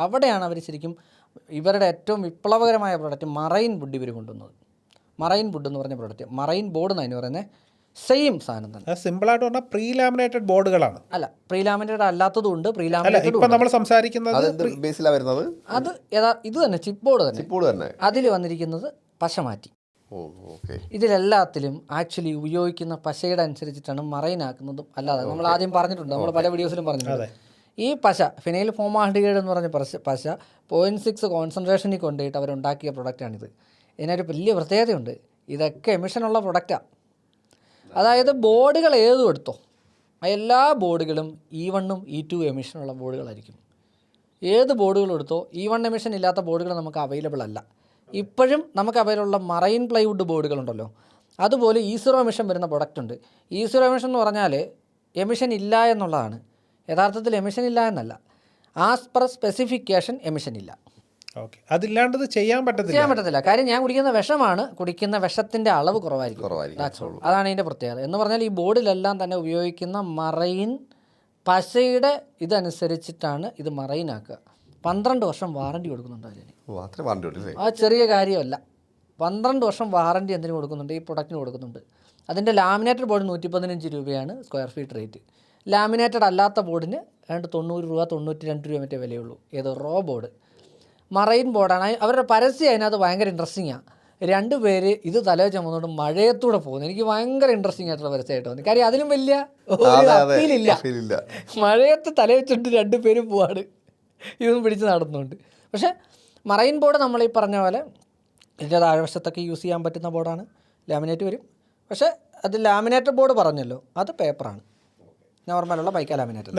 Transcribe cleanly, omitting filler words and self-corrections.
അവിടെയാണ് അവർ ശരിക്കും ഇവരുടെ ഏറ്റവും വിപ്ലവകരമായ പ്രോഡക്റ്റ് മറൈൻ വുഡ് ഇവർ കൊണ്ടുവന്നത്. മറൈൻ വുഡ് എന്ന് പറഞ്ഞ പ്രോഡക്റ്റ്, മറൈൻ ബോർഡ് എന്ന് അതിന് പറയുന്നത് സെയിം സാധനം തന്നെ. സിമ്പിളായിട്ട് പറഞ്ഞാൽ പ്രീ ലാമിനേറ്റഡ് ബോർഡുകളാണ്. അല്ല, പ്രീ ലാമിനേറ്റഡ് അല്ലാത്തതുകൊണ്ട് പ്രീ ലാമിനേറ്റഡ് നമ്മൾ സംസാരിക്കുന്നത് വരുന്നത് അത് ഇത് തന്നെ ചിപ്പ് ബോർഡ് തന്നെ. അതിൽ വന്നിരിക്കുന്നത് പശ മാറ്റി. ഇതിലെല്ലാത്തിലും ആക്ച്വലി ഉപയോഗിക്കുന്ന പശയുടെ അനുസരിച്ചിട്ടാണ് മറൈൻ ആക്കുന്നതും അല്ലാതെ നമ്മൾ ആദ്യം പറഞ്ഞിട്ടുണ്ട്, നമ്മൾ പല വീഡിയോസിലും പറഞ്ഞിട്ടുണ്ട്. ഈ പശ ഫിനൈൽ ഫോമാൽഡിഹൈഡ് എന്ന് പറഞ്ഞ പശ 0.6 കോൺസെൻട്രേഷനിൽ കൊണ്ടുപോയിട്ട് അവരുണ്ടാക്കിയ പ്രൊഡക്റ്റാണിത്. ഇതിനൊരു വലിയ പ്രത്യേകതയുണ്ട്, ഇതൊക്കെ എമിഷനുള്ള പ്രൊഡക്റ്റാണ്. അതായത് ബോർഡുകൾ ഏതും എടുത്തോ, എല്ലാ ബോർഡുകളും E1 E2 എമിഷനുള്ള ബോർഡുകളായിരിക്കും. ഏത് ബോർഡുകളും എടുത്തോ E1 എമിഷൻ ഇല്ലാത്ത ബോർഡുകൾ നമുക്ക് അവൈലബിൾ അല്ല. ഇപ്പോഴും നമുക്ക് അവൈലബിളുള്ള മറൈൻ പ്ലൈവുഡ് ബോർഡുകളുണ്ടല്ലോ, അതുപോലെ E0 എമിഷൻ വരുന്ന പ്രൊഡക്റ്റ് ഉണ്ട്. E0 എമിഷൻ എന്ന് പറഞ്ഞാൽ എമിഷൻ ഇല്ല എന്നുള്ളതാണ്. യഥാർത്ഥത്തിൽ എമിഷൻ ഇല്ല എന്നല്ല, ആസ് പെർ സ്പെസിഫിക്കേഷൻ എമിഷൻ ഇല്ല. അതില്ലാണ്ട് ചെയ്യാൻ പറ്റത്തില്ല. കാര്യം ഞാൻ കുടിക്കുന്ന വിഷമാണ്, കുടിക്കുന്ന വിഷത്തിൻ്റെ അളവ് കുറവായിരിക്കും. അതാണ് ഇതിൻ്റെ പ്രത്യേകത. എന്ന് പറഞ്ഞാൽ ഈ ബോർഡിലെല്ലാം തന്നെ ഉപയോഗിക്കുന്ന മറൈൻ പശയുടെ ഇതനുസരിച്ചിട്ടാണ് ഇത് മറൈൻ ആക്കുക. 12 വർഷം വാറണ്ടി കൊടുക്കുന്നുണ്ട് അതിന്. ആ ചെറിയ കാര്യമല്ല, 12 വർഷം വാറണ്ടി എന്തിനു കൊടുക്കുന്നുണ്ട്, ഈ പ്രൊഡക്റ്റിന് കൊടുക്കുന്നുണ്ട്. അതിൻ്റെ ലാമിനേറ്റഡ് ബോർഡ് 115 രൂപയാണ് സ്ക്വയർ ഫീറ്റ് റേറ്റ്. ലാമിനേറ്റഡ് അല്ലാത്ത ബോർഡിന് 90 രൂപ 92 രൂപ മറ്റേ വിലയുള്ളൂ. ഏതോ റോ ബോർഡ് മറൈൻ ബോർഡാണ്. അവരുടെ പരസ്യം അതിനകത്ത് ഭയങ്കര ഇൻട്രസ്റ്റിംഗാണ്. 2 പേര് ഇത് തലേ ചുമന്നുകൊണ്ട് മഴയത്തൂടെ പോകുന്നു. എനിക്ക് ഭയങ്കര ഇൻട്രസ്റ്റിംഗ് ആയിട്ടുള്ള പരസ്യമായിട്ട് തോന്നി. കാര്യം അതിലും വലിയ അപ്പീലില്ല. മഴയത്ത് തല വെച്ചിട്ട് 2 പേര് പോവാണ് ഇതൊന്നും പിടിച്ച് നടന്നുകൊണ്ട്. പക്ഷേ മറൈൻ ബോർഡ് നമ്മൾ ഈ പറഞ്ഞ പോലെ ഇതിൻ്റെ താഴ്വശത്തൊക്കെ യൂസ് ചെയ്യാൻ പറ്റുന്ന ബോർഡാണ്. ലാമിനേറ്റ് വരും. പക്ഷേ അത് ലാമിനേറ്റഡ് ബോർഡ് പറഞ്ഞല്ലോ, അത് പേപ്പറാണ്, നോർമലുള്ള പൈക്ക ലാമിനേറ്റ്.